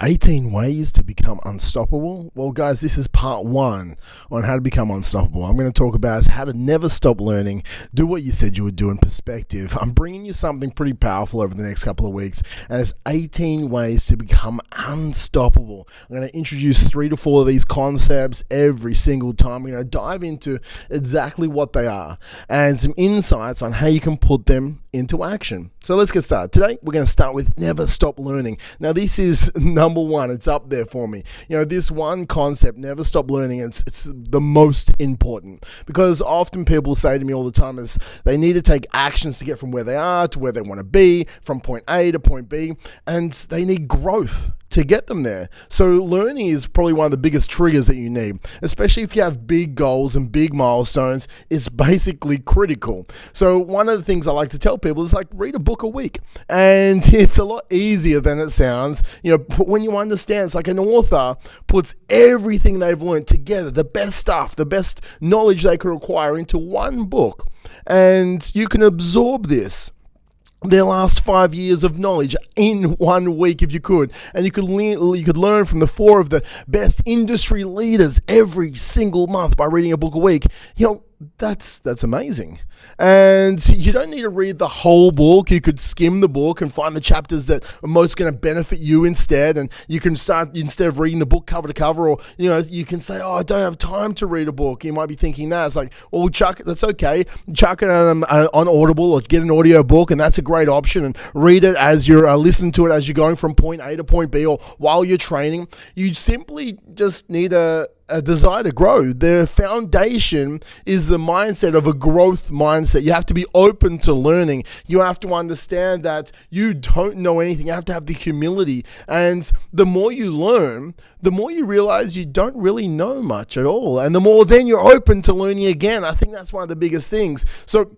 18 ways to become unstoppable. Well, guys, this is part one on how to become unstoppable. I'm going to talk about how to never stop learning, do what you said you would do in perspective. I'm bringing you something pretty powerful over the next couple of weeks, and it's 18 ways to become unstoppable. I'm going to introduce 3 to 4 of these concepts every single time. We're going to dive into exactly what they are and some insights on how you can put them into action. So let's get started. Today, we're going to start with never stop learning. Now, this is number one. It's up there for me. You know, this one concept, never stop learning, it's the most important, because often people say to me all the time is they need to take actions to get from where they are to where they want to be, from point A to point B, and they need growth to get them there. So learning is probably one of the biggest triggers that you need, especially if you have big goals and big milestones. It's basically critical. So one of the things I like to tell people is, like, read a book a week, and it's a lot easier than it sounds. You know, when you understand, it's like an author puts everything they've learned together, the best stuff, the best knowledge they could acquire, into one book, and you can absorb their last 5 years of knowledge in 1 week if you could. And you could learn from the 4 of the best industry leaders every single month by reading a book a week. You know, that's amazing. And you don't need to read the whole book. You could skim the book and find the chapters that are most going to benefit you instead. And you can start, instead of reading the book cover to cover, or, you know, you can say, oh, I don't have time to read a book. You might be thinking that. It's like, well, that's okay. Chuck it on Audible, or get an audio book, and that's a great option. And read it as you're, listen to it as you're going from point A to point B, or while you're training. You simply just need a desire to grow. The foundation is the mindset of a growth mindset. You have to be open to learning. You have to understand that you don't know anything. You have to have the humility. And the more you learn, the more you realize you don't really know much at all. And the more then you're open to learning again. I think that's one of the biggest things. So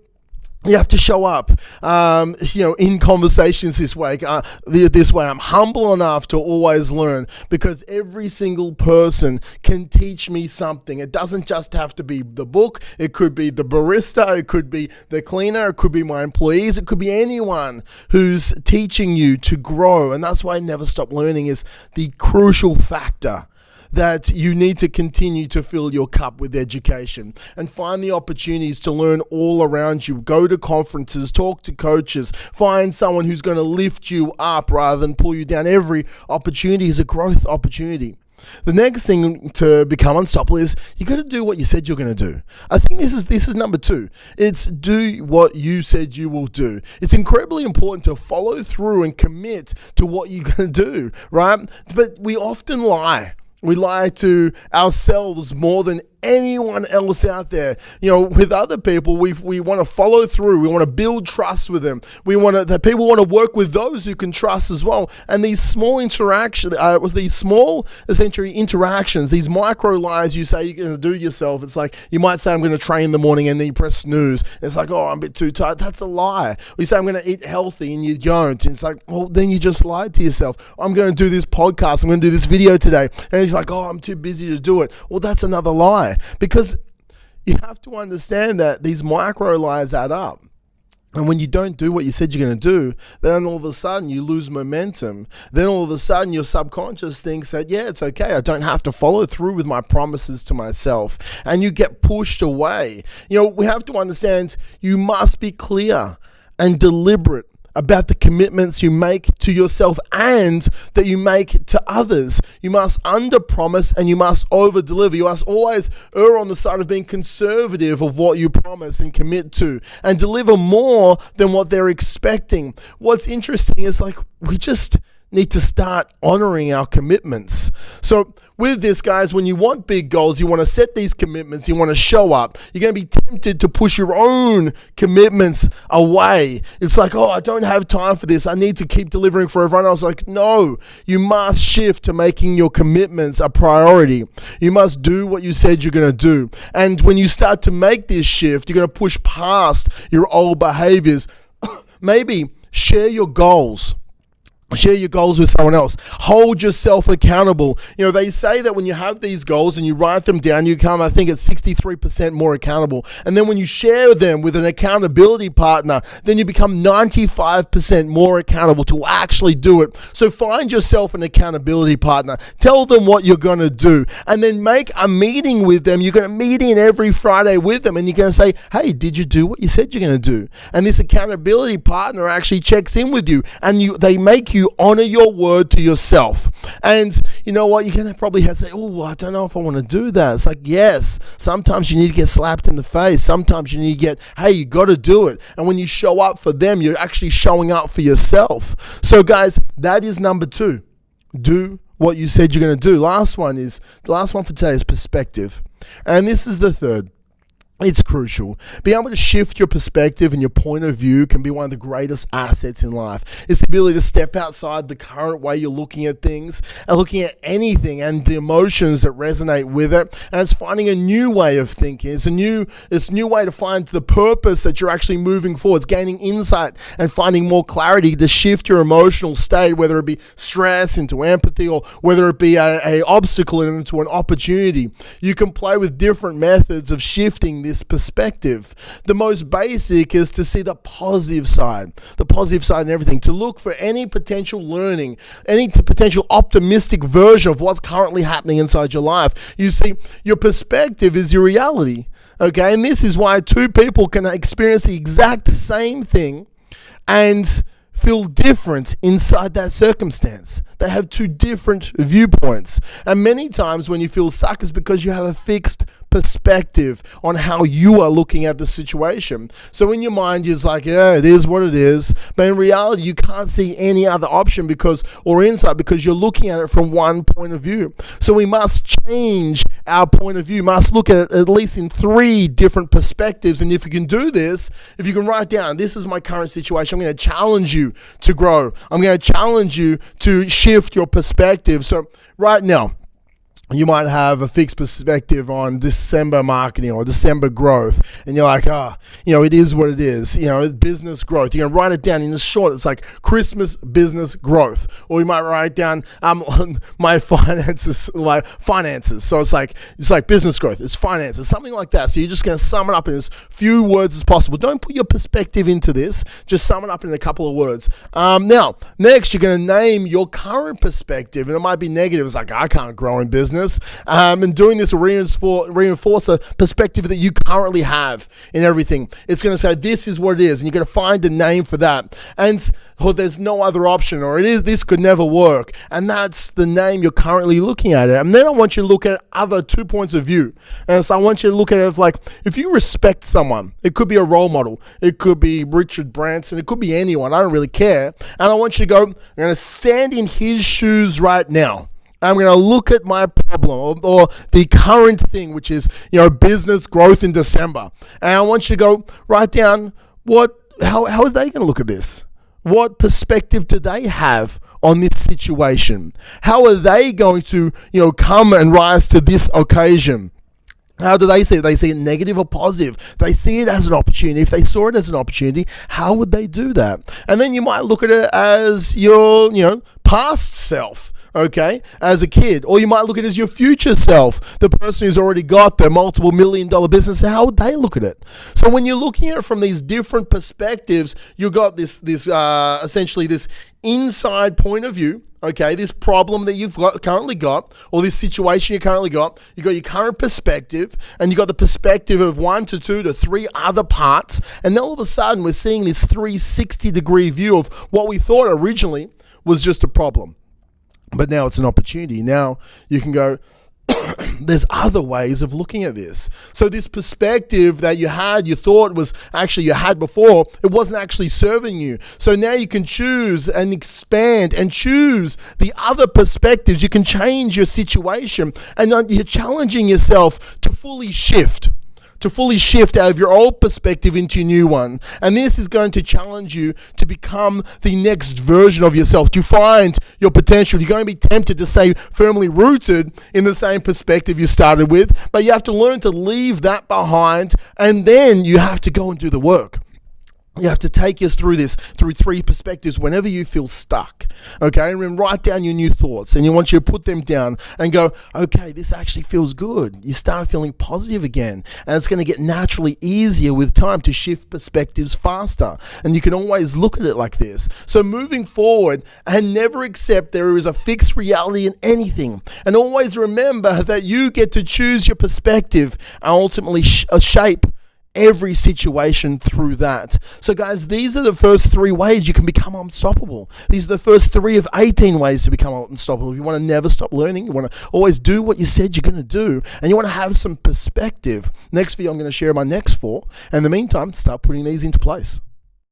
you have to show up, in conversations this way. I'm humble enough to always learn, because every single person can teach me something. It doesn't just have to be the book. It could be the barista. It could be the cleaner. It could be my employees. It could be anyone who's teaching you to grow. And that's why never stop learning is the crucial factor, that you need to continue to fill your cup with education and find the opportunities to learn all around you. Go to conferences, talk to coaches, find someone who's going to lift you up rather than pull you down. Every opportunity is a growth opportunity. The next thing to become unstoppable is you got to do what you said you're going to do. I think this is number 2. It's do what you said you will do. It's incredibly important to follow through and commit to what you're going to do, right? But we often lie. We lie to ourselves more than anyone else out there. You know, with other people, we want to follow through. We want to build trust with them. People want to work with those who can trust as well. And these small interactions, essentially interactions, these micro lies you say you're going to do yourself. It's like, you might say, I'm going to train in the morning, and then you press snooze. It's like, oh, I'm a bit too tired. That's a lie. Or you say, I'm going to eat healthy, and you don't. And it's like, well, then you just lied to yourself. I'm going to do this podcast. I'm going to do this video today. And it's like, oh, I'm too busy to do it. Well, that's another lie. Because you have to understand that these micro lies add up. And when you don't do what you said you're going to do, then all of a sudden you lose momentum. Then all of a sudden your subconscious thinks that, yeah, it's okay. I don't have to follow through with my promises to myself. And you get pushed away. You know, we have to understand you must be clear and deliberate about the commitments you make to yourself and that you make to others. You must under-promise and you must over-deliver. You must always err on the side of being conservative of what you promise and commit to, and deliver more than what they're expecting. What's interesting is, like, we just need to start honoring our commitments. So with this, guys, when you want big goals, you want to set these commitments, you want to show up, you're going to be tempted to push your own commitments away. It's like, oh, I don't have time for this. I need to keep delivering for everyone else. Like, no, you must shift to making your commitments a priority. You must do what you said you're going to do. And when you start to make this shift, you're going to push past your old behaviors. Maybe share your goals. Share your goals with someone else. Hold yourself accountable. They say that when you have these goals and you write them down, you come, I think it's 63% more accountable. And then when you share them with an accountability partner, then you become 95% more accountable to actually do it. So find yourself an accountability partner. Tell them what you're going to do. And then make a meeting with them. You're going to meet in every Friday with them. And you're going to say, hey, did you do what you said you're going to do? And this accountability partner actually checks in with you. And they make you honor your word to yourself. And you know what? You're going to probably have to say, oh, I don't know if I want to do that. It's like, yes, sometimes you need to get slapped in the face. Sometimes you need to get, hey, you got to do it. And when you show up for them, you're actually showing up for yourself. So guys, that is number 2. Do what you said you're going to do. The last one for today is perspective. And this is the third. It's crucial. Being able to shift your perspective and your point of view can be one of the greatest assets in life. It's the ability to step outside the current way you're looking at things and looking at anything and the emotions that resonate with it. And it's finding a new way of thinking. It's a new way to find the purpose that you're actually moving forward. It's gaining insight and finding more clarity to shift your emotional state, whether it be stress into empathy or whether it be a obstacle into an opportunity. You can play with different methods of shifting this perspective. The most basic is to see the positive side in everything, to look for any potential learning, any potential optimistic version of what's currently happening inside your life. You see, your perspective is your reality. Okay, and this is why two people can experience the exact same thing and feel different inside that circumstance. They have two different viewpoints. And many times when you feel stuck, it's because you have a fixed perspective on how you are looking at the situation. So in your mind, you're like, yeah, it is what it is. But in reality, you can't see any other option or insight because you're looking at it from one point of view. So we must change our point of view, must look at it at least in 3 different perspectives. And if you can do this, if you can write down, this is my current situation, I'm going to challenge you to grow. I'm going to challenge you to shift your perspective. So right now, you might have a fixed perspective on December marketing or December growth. And you're like, it is what it is. Business growth. You're going to write it down in a short. It's like Christmas business growth. Or you might write down my finances. So it's like business growth. It's finances. Something like that. So you're just going to sum it up in as few words as possible. Don't put your perspective into this. Just sum it up in a couple of words. Now, next, you're going to name your current perspective. And it might be negative. It's like, I can't grow in business. And doing this will reinforce a perspective that you currently have in everything. It's going to say this is what it is, and you're going to find a name for that. And there's no other option, or this could never work. And that's the name you're currently looking at it. And then I want you to look at other 2 points of view. And so I want you to look at it like, if you respect someone, it could be a role model, it could be Richard Branson, it could be anyone. I don't really care. And I want you to go, I'm going to stand in his shoes right now. I'm going to look at my problem or the current thing, which is, business growth in December. And I want you to go write down how are they going to look at this? What perspective do they have on this situation? How are they going to, come and rise to this occasion? How do they see it? They see it negative or positive? They see it as an opportunity. If they saw it as an opportunity, how would they do that? And then you might look at it as your, past self. Okay, as a kid, or you might look at it as your future self, the person who's already got their multiple $1 million business. How would they look at it? So when you're looking at it from these different perspectives, you've got this essentially this inside point of view. Okay, this problem that you've currently got, or this situation you currently got, you got your current perspective, and you got the perspective of 1 to 2 to 3 other parts, and then all of a sudden we're seeing this 360-degree view of what we thought originally was just a problem. But now it's an opportunity. Now you can go, there's other ways of looking at this. So this perspective that you thought was actually you had before, it wasn't actually serving you. So now you can choose and expand and choose the other perspectives. You can change your situation, and you're challenging yourself to fully shift out of your old perspective into a new one. And this is going to challenge you to become the next version of yourself, to find your potential. You're going to be tempted to stay firmly rooted in the same perspective you started with, but you have to learn to leave that behind, and then you have to go and do the work. You have to take you through this through three perspectives whenever you feel stuck. Okay, and then write down your new thoughts, and you want you to put them down and go, okay, this actually feels good. You start feeling positive again, and it's going to get naturally easier with time to shift perspectives faster. And you can always look at it like this. So moving forward, and never accept there is a fixed reality in anything, and always remember that you get to choose your perspective and ultimately shape every situation through that. So guys, these are the first 3 ways you can become unstoppable. These are the first 3 of 18 ways to become unstoppable. If you want to never stop learning, you want to always do what you said you're going to do, and you want to have some perspective. Next video, I'm going to share my next 4. In the meantime, start putting these into place.